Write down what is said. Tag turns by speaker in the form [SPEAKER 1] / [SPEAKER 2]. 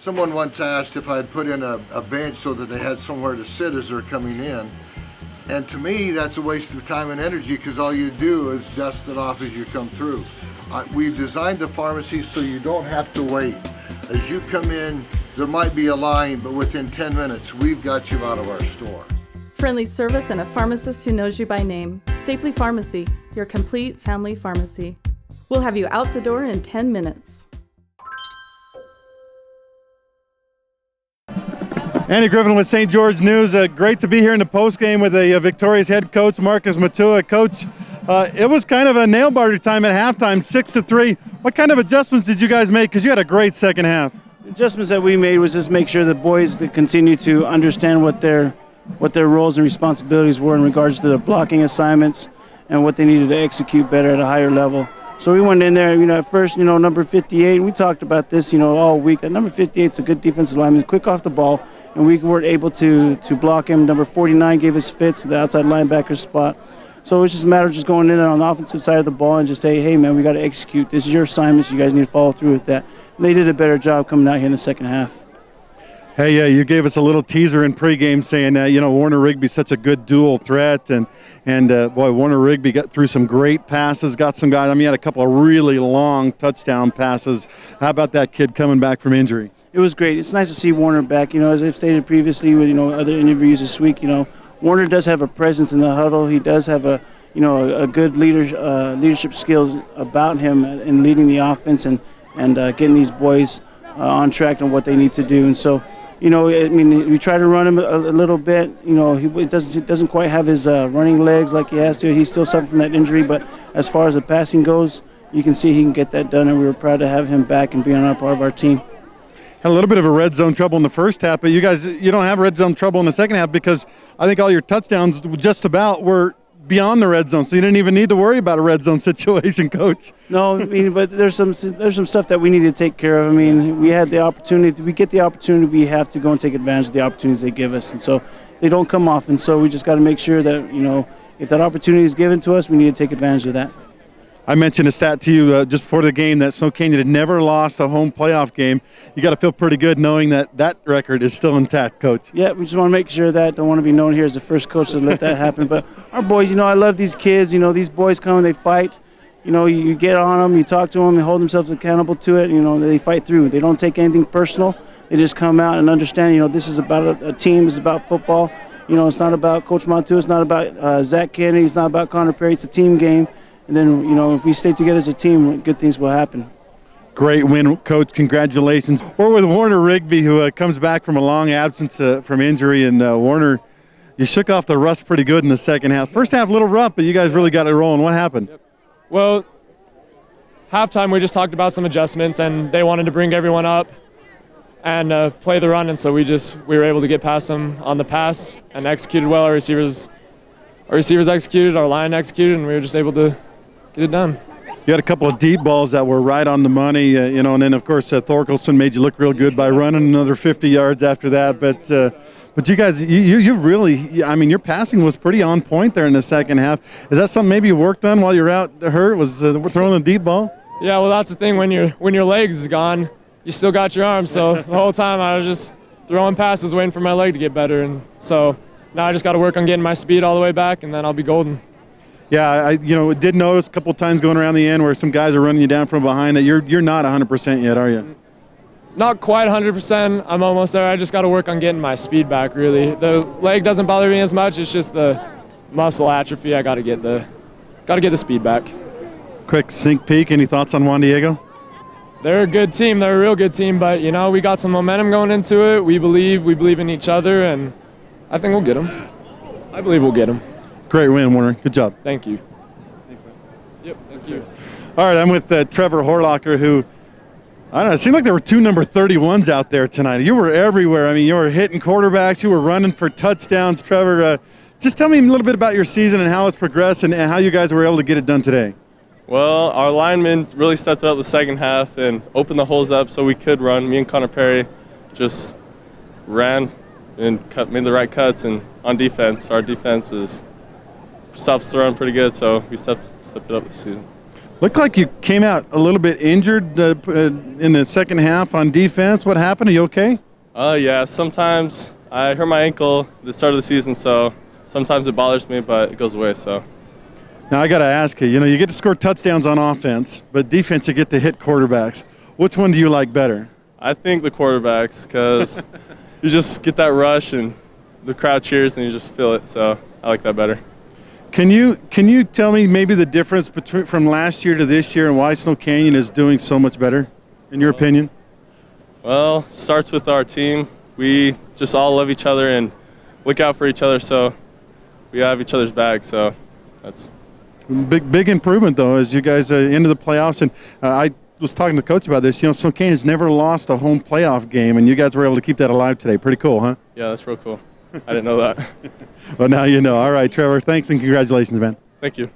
[SPEAKER 1] Someone once asked if I'd put in a bench so that they had somewhere to sit as they're coming in. And to me, that's a waste of time and energy because all you do is dust it off as you come through. We've designed the pharmacy so you don't have to wait. As you come in, there might be a line, but within 10 minutes, we've got you out of our store.
[SPEAKER 2] Friendly service and a pharmacist who knows you by name. Stapley Pharmacy, your complete family pharmacy. We'll have you out the door in 10 minutes.
[SPEAKER 3] Andy Griffin with St. George News. Great to be here in the postgame with a victorious head coach, Marcus Matua. Coach, it was kind of a nail-biter time at halftime, 6-3. What kind of adjustments did you guys make? Because you had a great second half.
[SPEAKER 4] The adjustments that we made was just make sure the boys that continue to understand what their roles and responsibilities were in regards to their blocking assignments and what they needed to execute better at a higher level. So we went in there, at first, number 58, we talked about this, all week. That number 58 is a good defensive lineman, quick off the ball, and we weren't able to block him. Number 49 gave us fits to the outside linebacker spot. So it's just a matter of just going in there on the offensive side of the ball and just say, hey, man, we got to execute. This is your assignments. You guys need to follow through with that. And they did a better job coming out here in the second half.
[SPEAKER 3] Hey, you gave us a little teaser in pregame saying, Warner Rigby's such a good dual threat. And boy, Warner Rigby got through some great passes, got some guys. He had a couple of really long touchdown passes. How about that kid coming back from injury?
[SPEAKER 4] It was great. It's nice to see Warner back. As I've stated previously with, other interviews this week, Warner does have a presence in the huddle. He does have a good leadership skills about him in leading the offense and getting these boys on track on what they need to do. And so, we try to run him a little bit. He doesn't quite have his running legs like he has to. He's still suffering from that injury. But as far as the passing goes, you can see he can get that done. And we were proud to have him back and be on our part of our team.
[SPEAKER 3] Had a little bit of a red zone trouble in the first half, but you guys, you don't have red zone trouble in the second half because I think all your touchdowns just about were beyond the red zone, so you didn't even need to worry about a red zone situation, Coach.
[SPEAKER 4] No, but there's some stuff that we need to take care of. We had the opportunity. We get the opportunity. We have to go and take advantage of the opportunities they give us, and so they don't come often. So we just got to make sure that if that opportunity is given to us, we need to take advantage of that.
[SPEAKER 3] I mentioned a stat to you just before the game that Snow Canyon had never lost a home playoff game. You got to feel pretty good knowing that record is still intact, Coach.
[SPEAKER 4] Yeah, we just want to make sure that. Don't want to be known here as the first coach to let that happen. But our boys, I love these kids. These boys come and they fight. You get on them, you talk to them, they hold themselves accountable to it. They fight through. They don't take anything personal. They just come out and understand, this is about a team. It's about football. It's not about Coach Montu. It's not about Zach Kennedy. It's not about Connor Perry. It's a team game. And then, if we stay together as a team, good things will happen.
[SPEAKER 3] Great win, Coach. Congratulations. We're with Warner Rigby, who comes back from a long absence from injury. And, Warner, you shook off the rust pretty good in the second half. First half, a little rough, but you guys really got it rolling. What happened?
[SPEAKER 5] Yep. Well, halftime we just talked about some adjustments, and they wanted to bring everyone up and play the run. And so we were able to get past them on the pass and executed well. Our receivers executed, our line executed, and we were just able to get it done.
[SPEAKER 3] You had a couple of deep balls that were right on the money, and then, of course, Thorkelson made you look real good by running another 50 yards after that. But you guys, you really, your passing was pretty on point there in the second half. Is that something maybe you worked on while you're out hurt, was throwing the deep ball?
[SPEAKER 5] Yeah, well, that's the thing. When your legs is gone, you still got your arms. So the whole time I was just throwing passes, waiting for my leg to get better. And so now I just got to work on getting my speed all the way back, and then I'll be golden.
[SPEAKER 3] Yeah, I did notice a couple of times going around the end where some guys are running you down from behind that you're not 100% yet, are you?
[SPEAKER 5] Not quite 100%. I'm almost there. I just got to work on getting my speed back, really. The leg doesn't bother me as much. It's just the muscle atrophy. I got to get the speed back.
[SPEAKER 3] Quick sneak peek. Any thoughts on Juan Diego?
[SPEAKER 5] They're a good team. They're a real good team. But, we got some momentum going into it. We believe in each other, and I think we'll get them. I believe we'll get them.
[SPEAKER 3] Great win, Warner. Good job.
[SPEAKER 5] Thank you. Yep, thank you.
[SPEAKER 3] All right, I'm with Trevor Horlacher, who, I don't know, it seemed like there were two number 31s out there tonight. You were everywhere. You were hitting quarterbacks. You were running for touchdowns. Trevor, just tell me a little bit about your season and how it's progressed and how you guys were able to get it done today.
[SPEAKER 6] Well, our linemen really stepped up the second half and opened the holes up so we could run. Me and Connor Perry just ran and made the right cuts. And on defense, our defense stops the run pretty good, so we stepped it up this season.
[SPEAKER 3] Looked like you came out a little bit injured in the second half on defense. What happened? Are you okay?
[SPEAKER 6] Yeah, sometimes I hurt my ankle at the start of the season, so sometimes it bothers me, but it goes away, so.
[SPEAKER 3] Now I got to ask you, you get to score touchdowns on offense, but defense you get to hit quarterbacks. Which one do you like better?
[SPEAKER 6] I think the quarterbacks, because you just get that rush and the crowd cheers and you just feel it, so I like that better.
[SPEAKER 3] Can you tell me maybe the difference from last year to this year and why Snow Canyon is doing so much better, in your opinion?
[SPEAKER 6] Well, it starts with our team. We just all love each other and look out for each other, so we have each other's back, so that's
[SPEAKER 3] big improvement though as you guys into the playoffs. And I was talking to the coach about this. Snow Canyon's never lost a home playoff game, and you guys were able to keep that alive today. Pretty cool, huh?
[SPEAKER 6] Yeah, that's real cool. I didn't know that.
[SPEAKER 3] Well, now you know. All right, Trevor, thanks and congratulations, man.
[SPEAKER 6] Thank you.